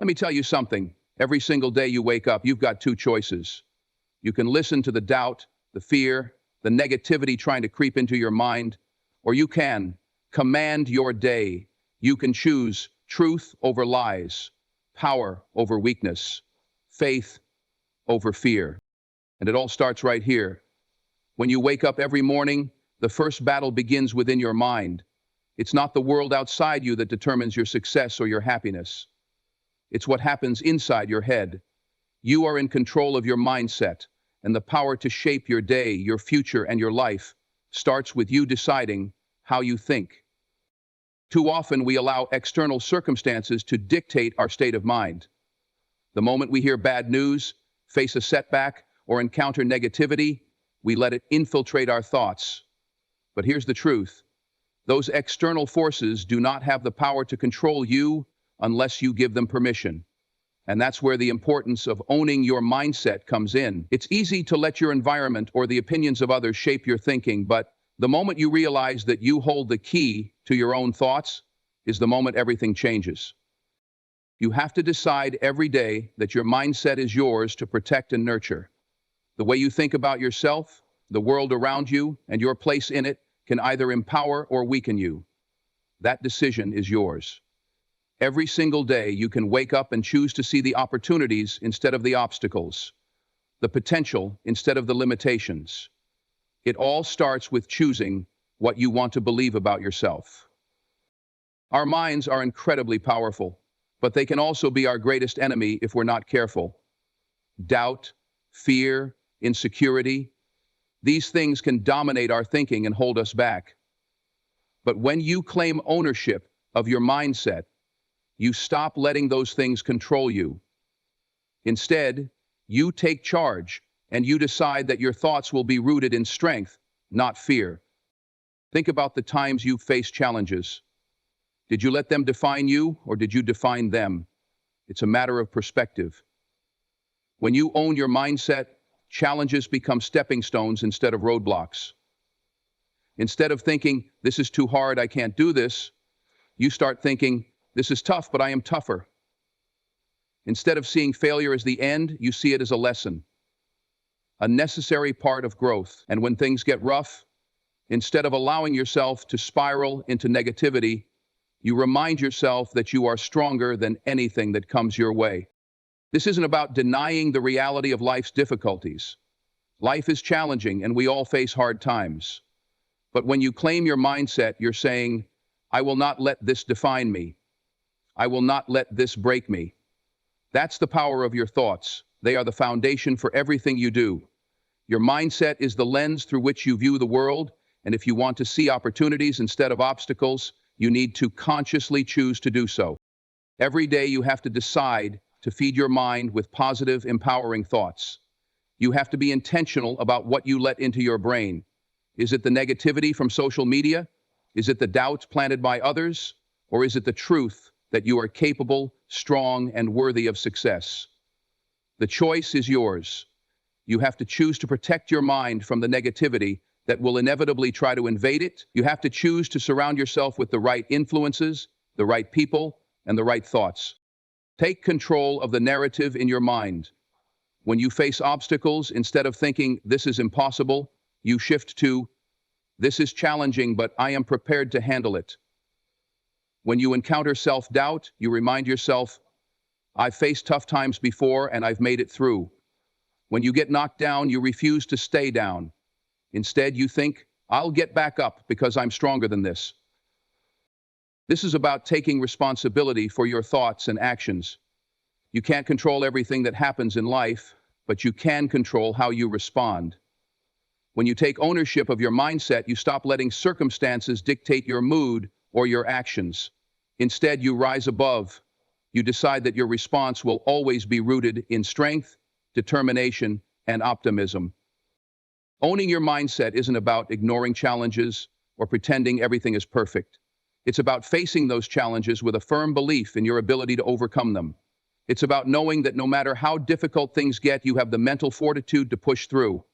Let me tell you something. Every single day you wake up, you've got two choices. You can listen to the doubt, the fear, the negativity trying to creep into your mind, or you can command your day. You can choose truth over lies, power over weakness, faith over fear. And it all starts right here. When you wake up every morning, the first battle begins within your mind. It's not the world outside you that determines your success or your happiness. It's what happens inside your head. You are in control of your mindset, and the power to shape your day, your future, and your life starts with you deciding how you think. Too often, we allow external circumstances to dictate our state of mind. The moment we hear bad news, face a setback, or encounter negativity, we let it infiltrate our thoughts. But here's the truth. Those external forces do not have the power to control you unless you give them permission. And that's where the importance of owning your mindset comes in. It's easy to let your environment or the opinions of others shape your thinking, but the moment you realize that you hold the key to your own thoughts is the moment everything changes. You have to decide every day that your mindset is yours to protect and nurture. The way you think about yourself, the world around you, and your place in it can either empower or weaken you. That decision is yours. Every single day, you can wake up and choose to see the opportunities instead of the obstacles, the potential instead of the limitations. It all starts with choosing what you want to believe about yourself. Our minds are incredibly powerful, but they can also be our greatest enemy if we're not careful. Doubt, fear, insecurity, these things can dominate our thinking and hold us back. But when you claim ownership of your mindset, you stop letting those things control you. Instead, you take charge and you decide that your thoughts will be rooted in strength, not fear. Think about the times you've faced challenges. Did you let them define you, or did you define them? It's a matter of perspective. When you own your mindset, challenges become stepping stones instead of roadblocks. Instead of thinking, this is too hard, I can't do this, you start thinking, this is tough, but I am tougher. Instead of seeing failure as the end, you see it as a lesson, a necessary part of growth. And when things get rough, instead of allowing yourself to spiral into negativity, you remind yourself that you are stronger than anything that comes your way. This isn't about denying the reality of life's difficulties. Life is challenging and we all face hard times. But when you claim your mindset, you're saying, I will not let this define me. I will not let this break me. That's the power of your thoughts. They are the foundation for everything you do. Your mindset is the lens through which you view the world, and if you want to see opportunities instead of obstacles, you need to consciously choose to do so. Every day you have to decide to feed your mind with positive, empowering thoughts. You have to be intentional about what you let into your brain. Is it the negativity from social media? Is it the doubts planted by others? Or is it the truth that you are capable, strong, and worthy of success? The choice is yours. You have to choose to protect your mind from the negativity that will inevitably try to invade it. You have to choose to surround yourself with the right influences, the right people, and the right thoughts. Take control of the narrative in your mind. When you face obstacles, instead of thinking, this is impossible, you shift to, this is challenging, but I am prepared to handle it. When you encounter self-doubt, you remind yourself, I've faced tough times before and I've made it through. When you get knocked down, you refuse to stay down. Instead, you think, I'll get back up because I'm stronger than this. This is about taking responsibility for your thoughts and actions. You can't control everything that happens in life, but you can control how you respond. When you take ownership of your mindset, you stop letting circumstances dictate your mood or your actions. Instead, you rise above. You decide that your response will always be rooted in strength, determination, and optimism. Owning your mindset isn't about ignoring challenges or pretending everything is perfect. It's about facing those challenges with a firm belief in your ability to overcome them. It's about knowing that no matter how difficult things get, you have the mental fortitude to push through.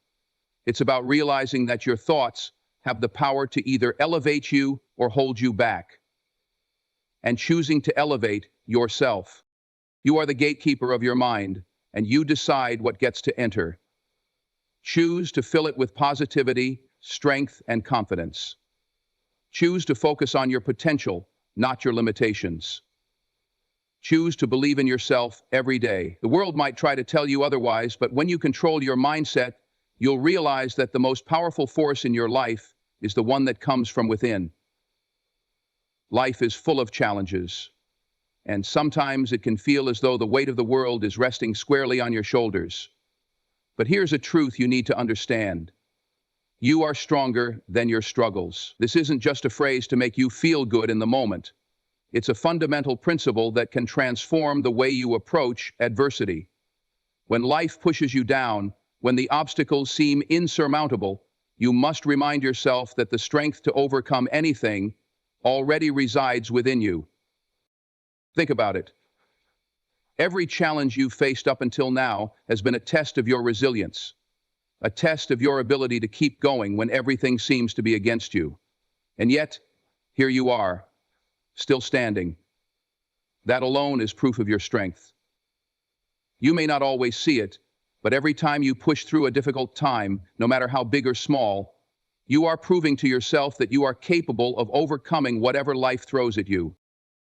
It's about realizing that your thoughts have the power to either elevate you or hold you back, and choosing to elevate yourself. You are the gatekeeper of your mind, and you decide what gets to enter. Choose to fill it with positivity, strength, and confidence. Choose to focus on your potential, not your limitations. Choose to believe in yourself every day. The world might try to tell you otherwise, but when you control your mindset, you'll realize that the most powerful force in your life is the one that comes from within. Life is full of challenges, and sometimes it can feel as though the weight of the world is resting squarely on your shoulders. But here's a truth you need to understand. You are stronger than your struggles. This isn't just a phrase to make you feel good in the moment. It's a fundamental principle that can transform the way you approach adversity. When life pushes you down, when the obstacles seem insurmountable, you must remind yourself that the strength to overcome anything already resides within you. Think about it. Every challenge you've faced up until now has been a test of your resilience, a test of your ability to keep going when everything seems to be against you. And yet, here you are, still standing. That alone is proof of your strength. You may not always see it, but every time you push through a difficult time, no matter how big or small, you are proving to yourself that you are capable of overcoming whatever life throws at you.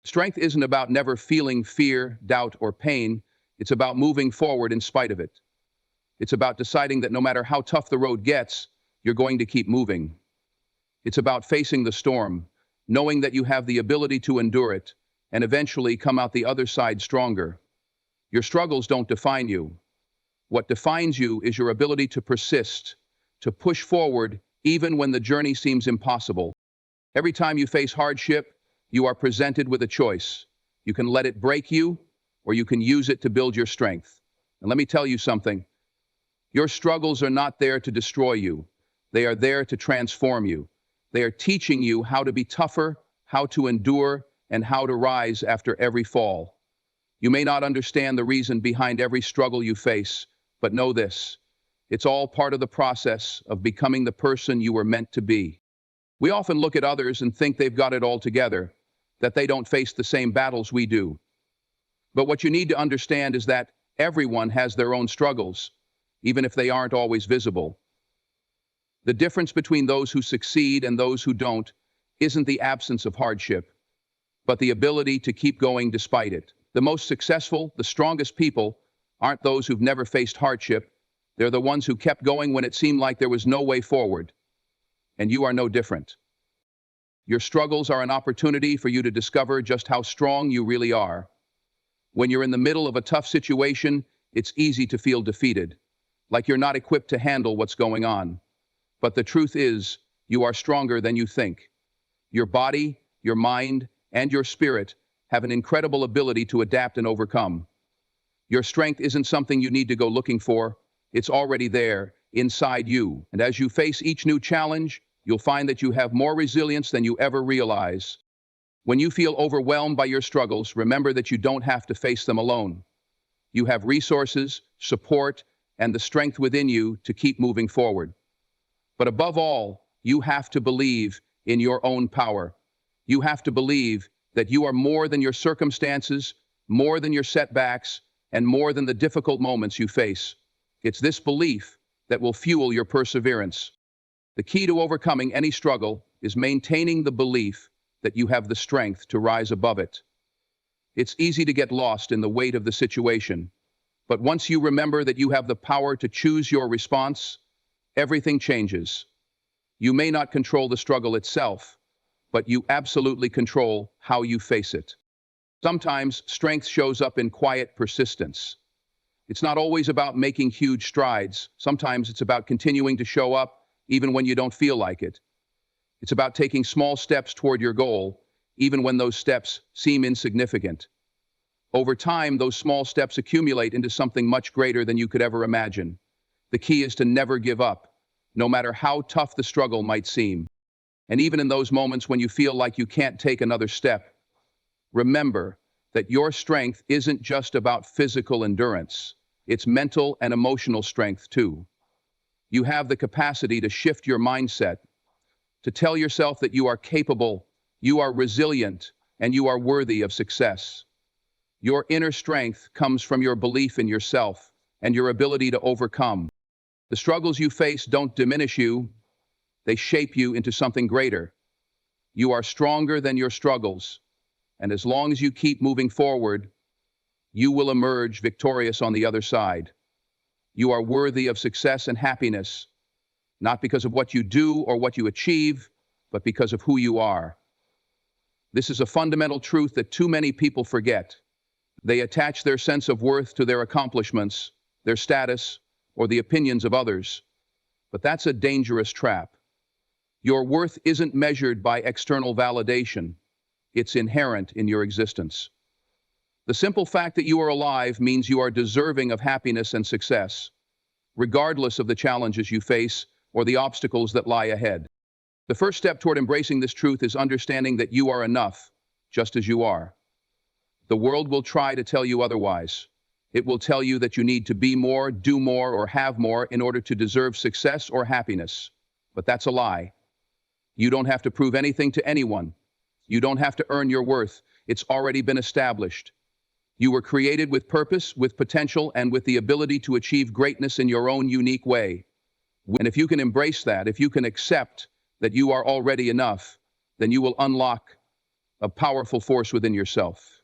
Strength isn't about never feeling fear, doubt, or pain. It's about moving forward in spite of it. It's about deciding that no matter how tough the road gets, you're going to keep moving. It's about facing the storm, knowing that you have the ability to endure it, and eventually come out the other side stronger. Your struggles don't define you. What defines you is your ability to persist, to push forward even when the journey seems impossible. Every time you face hardship, you are presented with a choice. You can let it break you, or you can use it to build your strength. And let me tell you something. Your struggles are not there to destroy you. They are there to transform you. They are teaching you how to be tougher, how to endure, and how to rise after every fall. You may not understand the reason behind every struggle you face, but know this. It's all part of the process of becoming the person you were meant to be. We often look at others and think they've got it all together, that they don't face the same battles we do. But what you need to understand is that everyone has their own struggles, even if they aren't always visible. The difference between those who succeed and those who don't isn't the absence of hardship, but the ability to keep going despite it. The most successful, the strongest people aren't those who've never faced hardship. They're the ones who kept going when it seemed like there was no way forward. And you are no different. Your struggles are an opportunity for you to discover just how strong you really are. When you're in the middle of a tough situation, it's easy to feel defeated, like you're not equipped to handle what's going on. But the truth is, you are stronger than you think. Your body, your mind, and your spirit have an incredible ability to adapt and overcome. Your strength isn't something you need to go looking for. It's already there, inside you. And as you face each new challenge, you'll find that you have more resilience than you ever realize. When you feel overwhelmed by your struggles, remember that you don't have to face them alone. You have resources, support, and the strength within you to keep moving forward. But above all, you have to believe in your own power. You have to believe that you are more than your circumstances, more than your setbacks, and more than the difficult moments you face. It's this belief that will fuel your perseverance. The key to overcoming any struggle is maintaining the belief that you have the strength to rise above it. It's easy to get lost in the weight of the situation, but once you remember that you have the power to choose your response, everything changes. You may not control the struggle itself, but you absolutely control how you face it. Sometimes strength shows up in quiet persistence. It's not always about making huge strides. Sometimes it's about continuing to show up even when you don't feel like it. It's about taking small steps toward your goal, even when those steps seem insignificant. Over time, those small steps accumulate into something much greater than you could ever imagine. The key is to never give up, no matter how tough the struggle might seem. And even in those moments when you feel like you can't take another step, remember that your strength isn't just about physical endurance. It's mental and emotional strength too. You have the capacity to shift your mindset, to tell yourself that you are capable, you are resilient, and you are worthy of success. Your inner strength comes from your belief in yourself and your ability to overcome. The struggles you face don't diminish you, they shape you into something greater. You are stronger than your struggles, and as long as you keep moving forward, you will emerge victorious on the other side. You are worthy of success and happiness, not because of what you do or what you achieve, but because of who you are. This is a fundamental truth that too many people forget. They attach their sense of worth to their accomplishments, their status, or the opinions of others. But that's a dangerous trap. Your worth isn't measured by external validation. It's inherent in your existence. The simple fact that you are alive means you are deserving of happiness and success, regardless of the challenges you face or the obstacles that lie ahead. The first step toward embracing this truth is understanding that you are enough, just as you are. The world will try to tell you otherwise. It will tell you that you need to be more, do more, or have more in order to deserve success or happiness. But that's a lie. You don't have to prove anything to anyone. You don't have to earn your worth. It's already been established. You were created with purpose, with potential, and with the ability to achieve greatness in your own unique way. And if you can embrace that, if you can accept that you are already enough, then you will unlock a powerful force within yourself.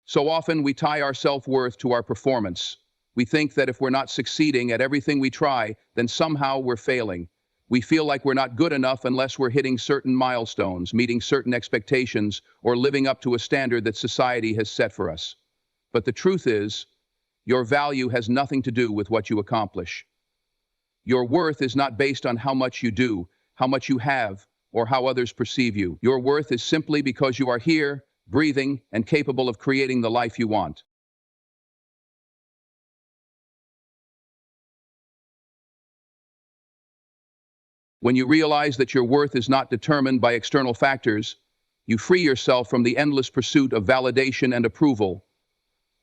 So often we tie our self-worth to our performance. We think that if we're not succeeding at everything we try, then somehow we're failing. We feel like we're not good enough unless we're hitting certain milestones, meeting certain expectations, or living up to a standard that society has set for us. But the truth is, your value has nothing to do with what you accomplish. Your worth is not based on how much you do, how much you have, or how others perceive you. Your worth is simply because you are here, breathing, and capable of creating the life you want. When you realize that your worth is not determined by external factors, you free yourself from the endless pursuit of validation and approval.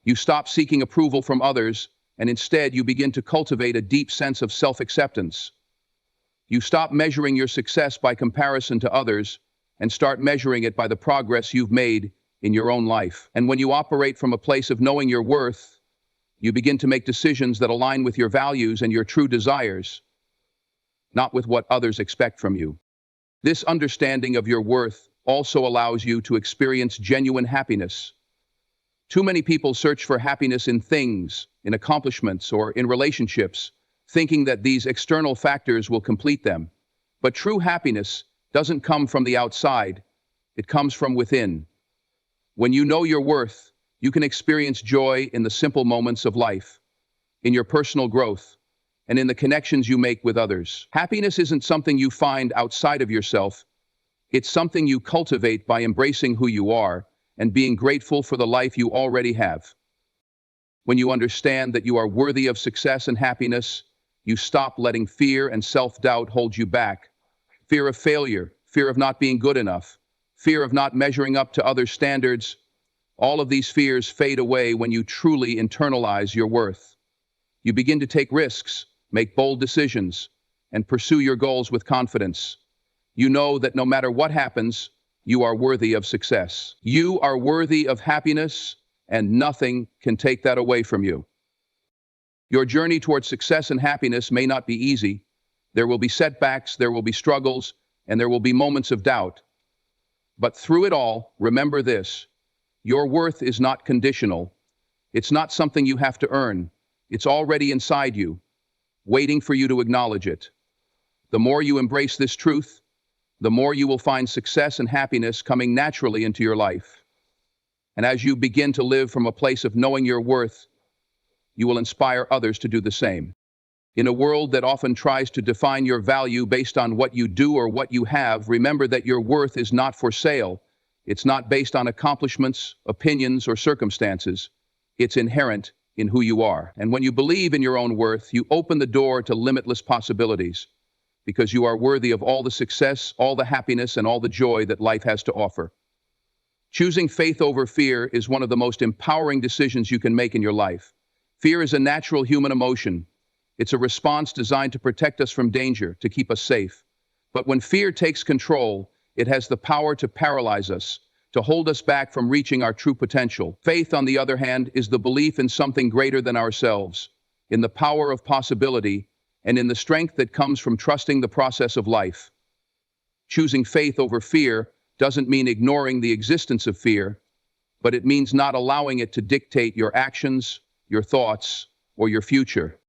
You stop seeking approval from others, and instead you begin to cultivate a deep sense of self-acceptance. You stop measuring your success by comparison to others and start measuring it by the progress you've made in your own life. And when you operate from a place of knowing your worth, you begin to make decisions that align with your values and your true desires, not with what others expect from you. This understanding of your worth also allows you to experience genuine happiness. Too many people search for happiness in things, in accomplishments, or in relationships, thinking that these external factors will complete them. But true happiness doesn't come from the outside, it comes from within. When you know your worth, you can experience joy in the simple moments of life, in your personal growth, and in the connections you make with others. Happiness isn't something you find outside of yourself, it's something you cultivate by embracing who you are and being grateful for the life you already have. When you understand that you are worthy of success and happiness, you stop letting fear and self-doubt hold you back. Fear of failure, fear of not being good enough, fear of not measuring up to other standards. All of these fears fade away when you truly internalize your worth. You begin to take risks, make bold decisions, and pursue your goals with confidence. You know that no matter what happens, you are worthy of success. You are worthy of happiness, and nothing can take that away from you. Your journey towards success and happiness may not be easy. There will be setbacks, there will be struggles, and there will be moments of doubt. But through it all, remember this: your worth is not conditional. It's not something you have to earn. It's already inside you, waiting for you to acknowledge it. The more you embrace this truth, the more you will find success and happiness coming naturally into your life. And as you begin to live from a place of knowing your worth, you will inspire others to do the same. In a world that often tries to define your value based on what you do or what you have, remember that your worth is not for sale. It's not based on accomplishments, opinions, or circumstances. It's inherent in who you are. And when you believe in your own worth, you open the door to limitless possibilities, because you are worthy of all the success, all the happiness, and all the joy that life has to offer. Choosing faith over fear is one of the most empowering decisions you can make in your life. Fear is a natural human emotion. It's a response designed to protect us from danger, to keep us safe. But when fear takes control, it has the power to paralyze us, to hold us back from reaching our true potential. Faith, on the other hand, is the belief in something greater than ourselves, in the power of possibility, and in the strength that comes from trusting the process of life. Choosing faith over fear doesn't mean ignoring the existence of fear, but it means not allowing it to dictate your actions, your thoughts, or your future.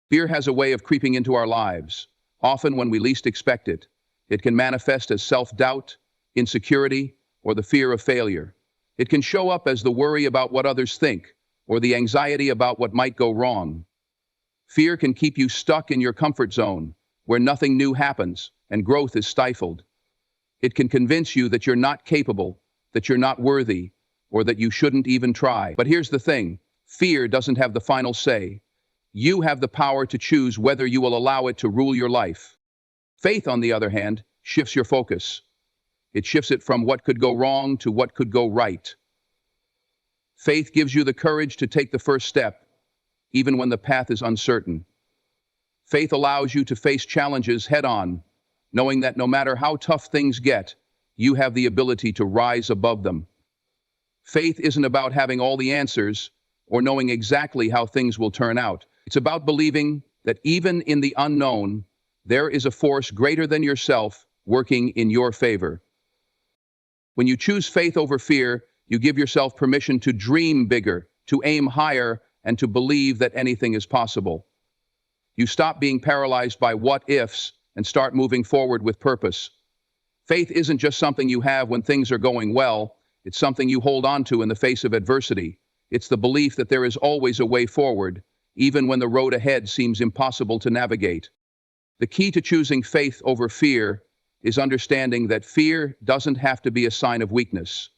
Fear has a way of creeping into our lives, often when we least expect it. It can manifest as self-doubt, insecurity, or the fear of failure. It can show up as the worry about what others think, or the anxiety about what might go wrong. Fear can keep you stuck in your comfort zone, where nothing new happens and growth is stifled. It can convince you that you're not capable, that you're not worthy, or that you shouldn't even try. But here's the thing, fear doesn't have the final say. You have the power to choose whether you will allow it to rule your life. Faith, on the other hand, shifts your focus. It shifts it from what could go wrong to what could go right. Faith gives you the courage to take the first step, even when the path is uncertain. Faith allows you to face challenges head-on, knowing that no matter how tough things get, you have the ability to rise above them. Faith isn't about having all the answers or knowing exactly how things will turn out. It's about believing that even in the unknown, there is a force greater than yourself working in your favor. When you choose faith over fear, you give yourself permission to dream bigger, to aim higher, and to believe that anything is possible. You stop being paralyzed by what-ifs and start moving forward with purpose. Faith isn't just something you have when things are going well, it's something you hold on to in the face of adversity. It's the belief that there is always a way forward, even when the road ahead seems impossible to navigate. The key to choosing faith over fear is understanding that fear doesn't have to be a sign of weakness.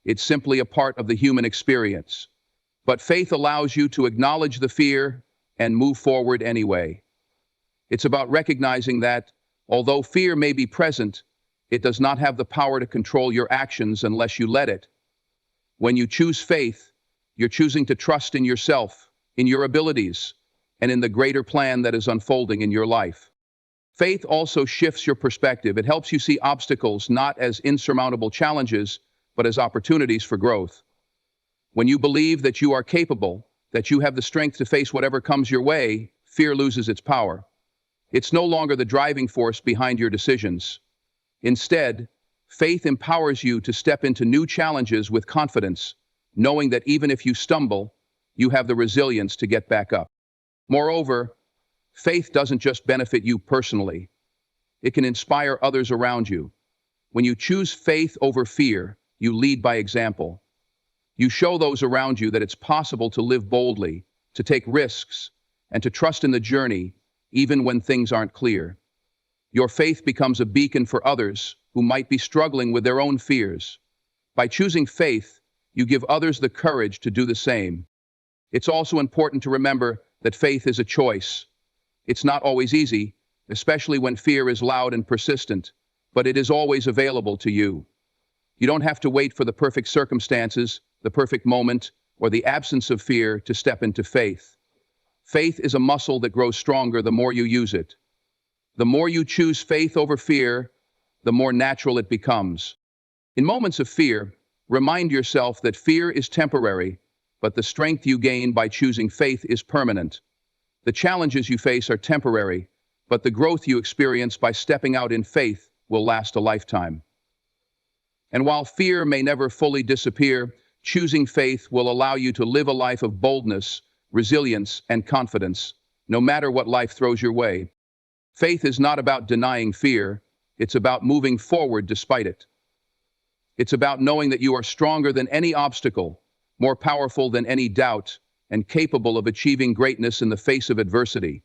It's simply a part of the human experience. But faith allows you to acknowledge the fear and move forward anyway. It's about recognizing that, although fear may be present, it does not have the power to control your actions unless you let it. When you choose faith, you're choosing to trust in yourself, in your abilities, and in the greater plan that is unfolding in your life. Faith also shifts your perspective. It helps you see obstacles not as insurmountable challenges, but as opportunities for growth. When you believe that you are capable, that you have the strength to face whatever comes your way, fear loses its power. It's no longer the driving force behind your decisions. Instead, faith empowers you to step into new challenges with confidence, knowing that even if you stumble, you have the resilience to get back up. Moreover, faith doesn't just benefit you personally. It can inspire others around you. When you choose faith over fear, you lead by example. You show those around you that it's possible to live boldly, to take risks, and to trust in the journey, even when things aren't clear. Your faith becomes a beacon for others who might be struggling with their own fears. By choosing faith, you give others the courage to do the same. It's also important to remember that faith is a choice. It's not always easy, especially when fear is loud and persistent, but it is always available to you. You don't have to wait for the perfect circumstances, the perfect moment, or the absence of fear to step into faith. Faith is a muscle that grows stronger the more you use it. The more you choose faith over fear, the more natural it becomes. In moments of fear, remind yourself that fear is temporary, but the strength you gain by choosing faith is permanent. The challenges you face are temporary, but the growth you experience by stepping out in faith will last a lifetime. And while fear may never fully disappear, choosing faith will allow you to live a life of boldness, resilience, and confidence, no matter what life throws your way. Faith is not about denying fear, it's about moving forward despite it. It's about knowing that you are stronger than any obstacle, more powerful than any doubt, and capable of achieving greatness in the face of adversity.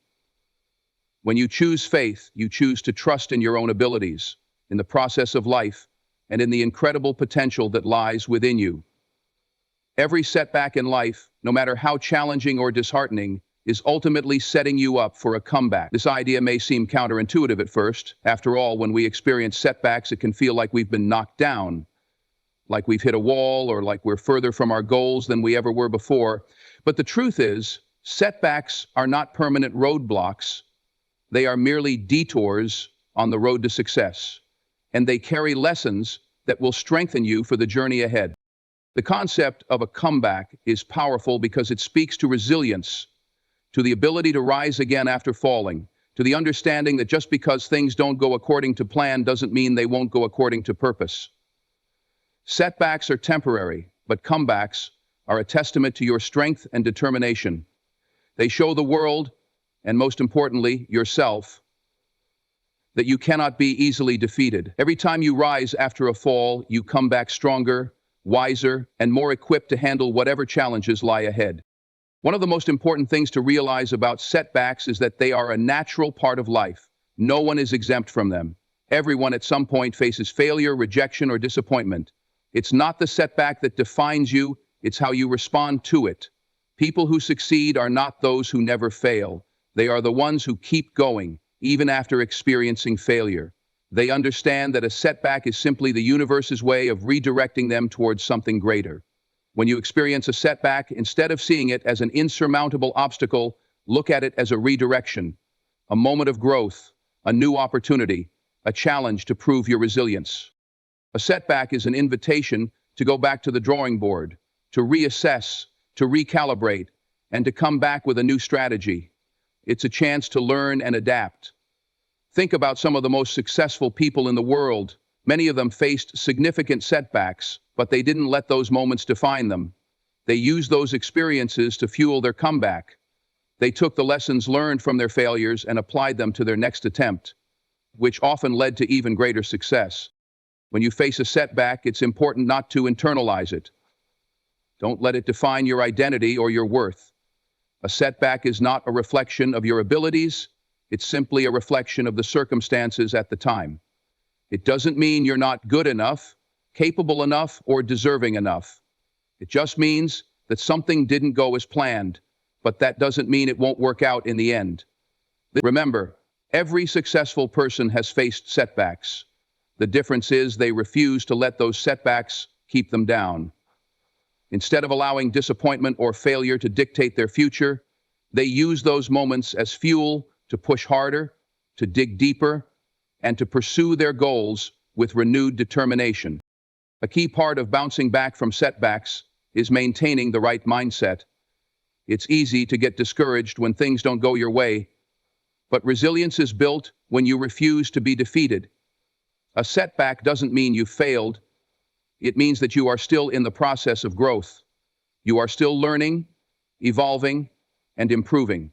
When you choose faith, you choose to trust in your own abilities, in the process of life, and in the incredible potential that lies within you. Every setback in life, no matter how challenging or disheartening, is ultimately setting you up for a comeback. This idea may seem counterintuitive at first. After all, when we experience setbacks, it can feel like we've been knocked down, like we've hit a wall, or like we're further from our goals than we ever were before. But the truth is, setbacks are not permanent roadblocks. They are merely detours on the road to success. And they carry lessons that will strengthen you for the journey ahead. The concept of a comeback is powerful because it speaks to resilience, to the ability to rise again after falling, to the understanding that just because things don't go according to plan doesn't mean they won't go according to purpose. Setbacks are temporary, but comebacks are a testament to your strength and determination. They show the world, and most importantly, yourself, that you cannot be easily defeated. Every time you rise after a fall, you come back stronger, wiser, and more equipped to handle whatever challenges lie ahead. One of the most important things to realize about setbacks is that they are a natural part of life. No one is exempt from them. Everyone at some point faces failure, rejection, or disappointment. It's not the setback that defines you, it's how you respond to it. People who succeed are not those who never fail. They are the ones who keep going, even after experiencing failure. They understand that a setback is simply the universe's way of redirecting them towards something greater. When you experience a setback, instead of seeing it as an insurmountable obstacle, look at it as a redirection, a moment of growth, a new opportunity, a challenge to prove your resilience. A setback is an invitation to go back to the drawing board, to reassess, to recalibrate, and to come back with a new strategy. It's a chance to learn and adapt. Think about some of the most successful people in the world. Many of them faced significant setbacks, but they didn't let those moments define them. They used those experiences to fuel their comeback. They took the lessons learned from their failures and applied them to their next attempt, which often led to even greater success. When you face a setback, it's important not to internalize it. Don't let it define your identity or your worth. A setback is not a reflection of your abilities, it's simply a reflection of the circumstances at the time. It doesn't mean you're not good enough, capable enough, or deserving enough. It just means that something didn't go as planned, but that doesn't mean it won't work out in the end. Remember, every successful person has faced setbacks. The difference is they refuse to let those setbacks keep them down. Instead of allowing disappointment or failure to dictate their future, they use those moments as fuel to push harder, to dig deeper, and to pursue their goals with renewed determination. A key part of bouncing back from setbacks is maintaining the right mindset. It's easy to get discouraged when things don't go your way, but resilience is built when you refuse to be defeated. A setback doesn't mean you failed. It means that you are still in the process of growth. You are still learning, evolving, and improving.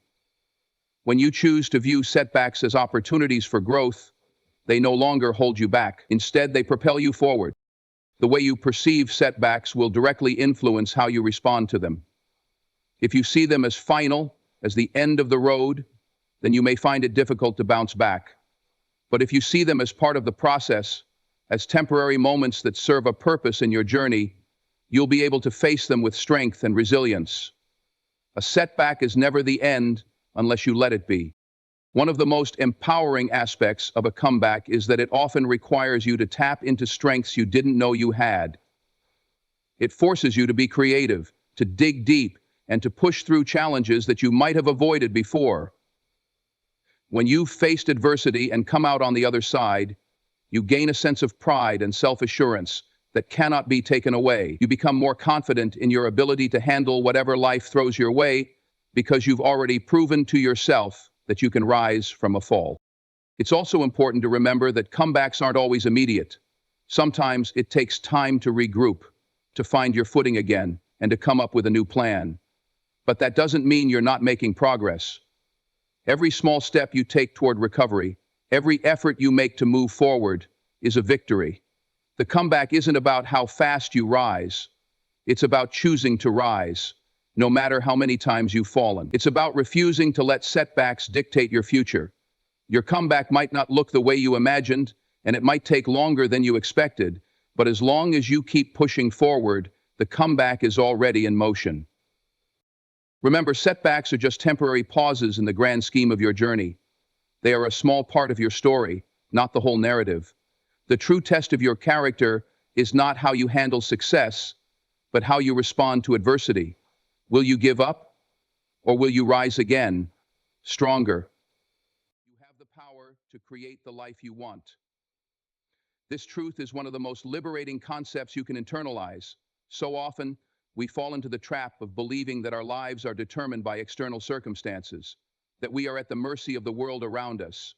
When you choose to view setbacks as opportunities for growth, they no longer hold you back. Instead, they propel you forward. The way you perceive setbacks will directly influence how you respond to them. If you see them as final, as the end of the road, then you may find it difficult to bounce back. But if you see them as part of the process, as temporary moments that serve a purpose in your journey, you'll be able to face them with strength and resilience. A setback is never the end unless you let it be. One of the most empowering aspects of a comeback is that it often requires you to tap into strengths you didn't know you had. It forces you to be creative, to dig deep, and to push through challenges that you might have avoided before. When you've faced adversity and come out on the other side, you gain a sense of pride and self-assurance that cannot be taken away. You become more confident in your ability to handle whatever life throws your way because you've already proven to yourself that you can rise from a fall. It's also important to remember that comebacks aren't always immediate. Sometimes it takes time to regroup, to find your footing again, and to come up with a new plan. But that doesn't mean you're not making progress. Every small step you take toward recovery, every effort you make to move forward, is a victory. The comeback isn't about how fast you rise. It's about choosing to rise, no matter how many times you've fallen. It's about refusing to let setbacks dictate your future. Your comeback might not look the way you imagined, and it might take longer than you expected, but as long as you keep pushing forward, the comeback is already in motion. Remember, setbacks are just temporary pauses in the grand scheme of your journey. They are a small part of your story, not the whole narrative. The true test of your character is not how you handle success, but how you respond to adversity. Will you give up, or will you rise again, stronger? You have the power to create the life you want. This truth is one of the most liberating concepts you can internalize. So often, we fall into the trap of believing that our lives are determined by external circumstances, that we are at the mercy of the world around us.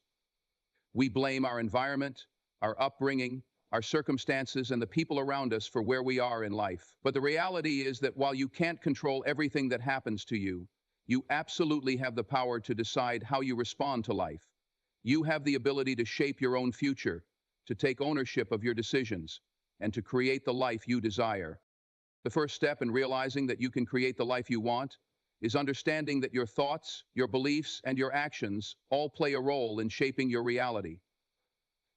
We blame our environment, our upbringing, our circumstances, and the people around us for where we are in life. But the reality is that while you can't control everything that happens to you, you absolutely have the power to decide how you respond to life. You have the ability to shape your own future, to take ownership of your decisions, and to create the life you desire. The first step in realizing that you can create the life you want is understanding that your thoughts, your beliefs, and your actions all play a role in shaping your reality.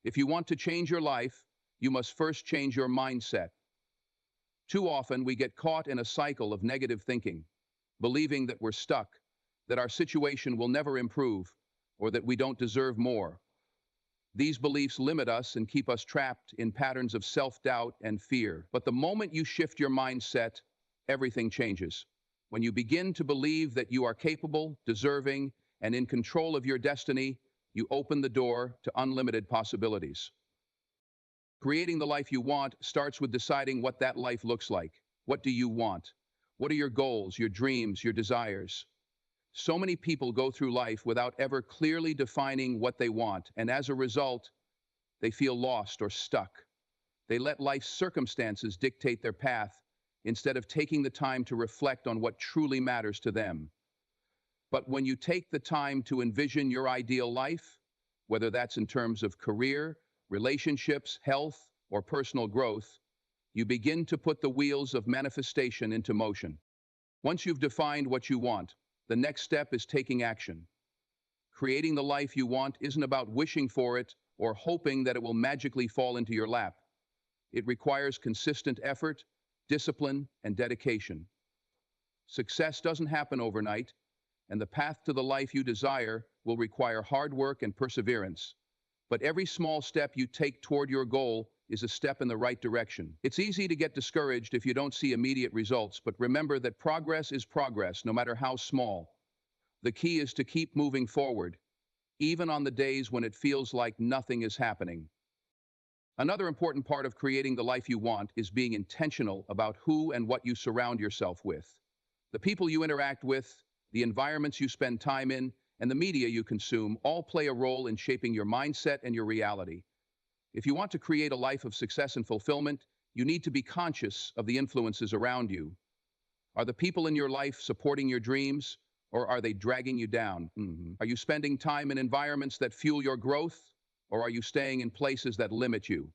If you want to change your life, you must first change your mindset. Too often, we get caught in a cycle of negative thinking, believing that we're stuck, that our situation will never improve, or that we don't deserve more. These beliefs limit us and keep us trapped in patterns of self-doubt and fear. But the moment you shift your mindset, everything changes. When you begin to believe that you are capable, deserving, and in control of your destiny, you open the door to unlimited possibilities. Creating the life you want starts with deciding what that life looks like. What do you want? What are your goals, your dreams, your desires? So many people go through life without ever clearly defining what they want, and as a result, they feel lost or stuck. They let life's circumstances dictate their path instead of taking the time to reflect on what truly matters to them. But when you take the time to envision your ideal life, whether that's in terms of career, relationships, health, or personal growth, you begin to put the wheels of manifestation into motion. Once you've defined what you want, the next step is taking action. Creating the life you want isn't about wishing for it or hoping that it will magically fall into your lap. It requires consistent effort, discipline, and dedication. Success doesn't happen overnight, and the path to the life you desire will require hard work and perseverance. But every small step you take toward your goal is a step in the right direction. It's easy to get discouraged if you don't see immediate results, but remember that progress is progress, no matter how small. The key is to keep moving forward, even on the days when it feels like nothing is happening. Another important part of creating the life you want is being intentional about who and what you surround yourself with. The people you interact with, the environments you spend time in, and the media you consume all play a role in shaping your mindset and your reality. If you want to create a life of success and fulfillment, you need to be conscious of the influences around you. Are the people in your life supporting your dreams, or are they dragging you down? Are you spending time in environments that fuel your growth, or are you staying in places that limit you?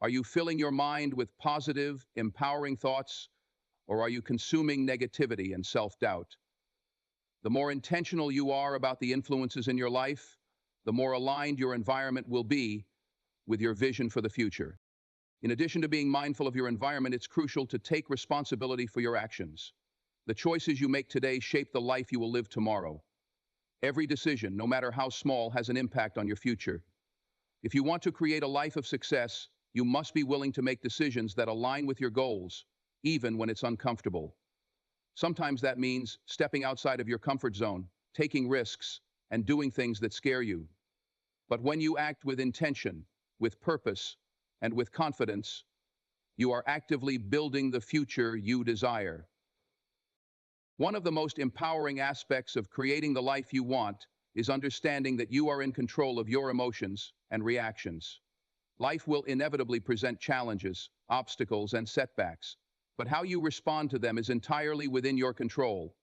Are you filling your mind with positive, empowering thoughts, or are you consuming negativity and self-doubt? The more intentional you are about the influences in your life, the more aligned your environment will be with your vision for the future. In addition to being mindful of your environment, it's crucial to take responsibility for your actions. The choices you make today shape the life you will live tomorrow. Every decision, no matter how small, has an impact on your future. If you want to create a life of success, you must be willing to make decisions that align with your goals, even when it's uncomfortable. Sometimes that means stepping outside of your comfort zone, taking risks, and doing things that scare you. But when you act with intention, with purpose, and with confidence, you are actively building the future you desire. One of the most empowering aspects of creating the life you want is understanding that you are in control of your emotions and reactions. Life will inevitably present challenges, obstacles, and setbacks, but how you respond to them is entirely within your control.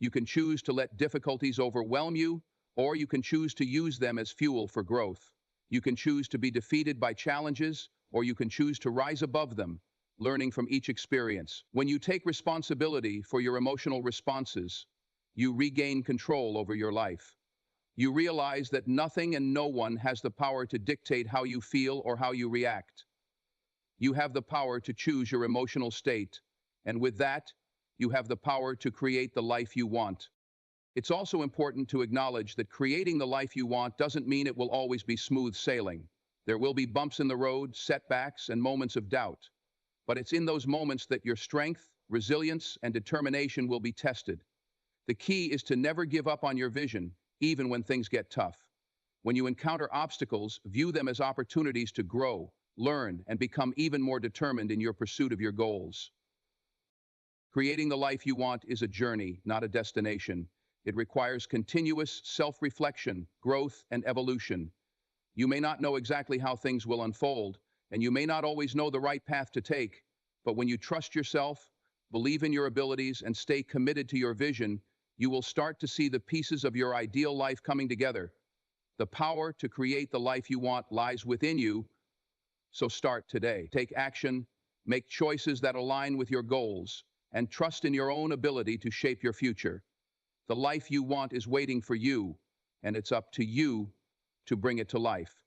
You can choose to let difficulties overwhelm you, or you can choose to use them as fuel for growth. You can choose to be defeated by challenges, or you can choose to rise above them, learning from each experience. When you take responsibility for your emotional responses, you regain control over your life. You realize that nothing and no one has the power to dictate how you feel or how you react. You have the power to choose your emotional state, and with that, you have the power to create the life you want. It's also important to acknowledge that creating the life you want doesn't mean it will always be smooth sailing. There will be bumps in the road, setbacks, and moments of doubt. But it's in those moments that your strength, resilience, and determination will be tested. The key is to never give up on your vision, even when things get tough. When you encounter obstacles, view them as opportunities to grow, learn, and become even more determined in your pursuit of your goals. Creating the life you want is a journey, not a destination. It requires continuous self-reflection, growth, and evolution. You may not know exactly how things will unfold, and you may not always know the right path to take, but when you trust yourself, believe in your abilities, and stay committed to your vision, you will start to see the pieces of your ideal life coming together. The power to create the life you want lies within you, so start today. Take action, make choices that align with your goals, and trust in your own ability to shape your future. The life you want is waiting for you, and it's up to you to bring it to life.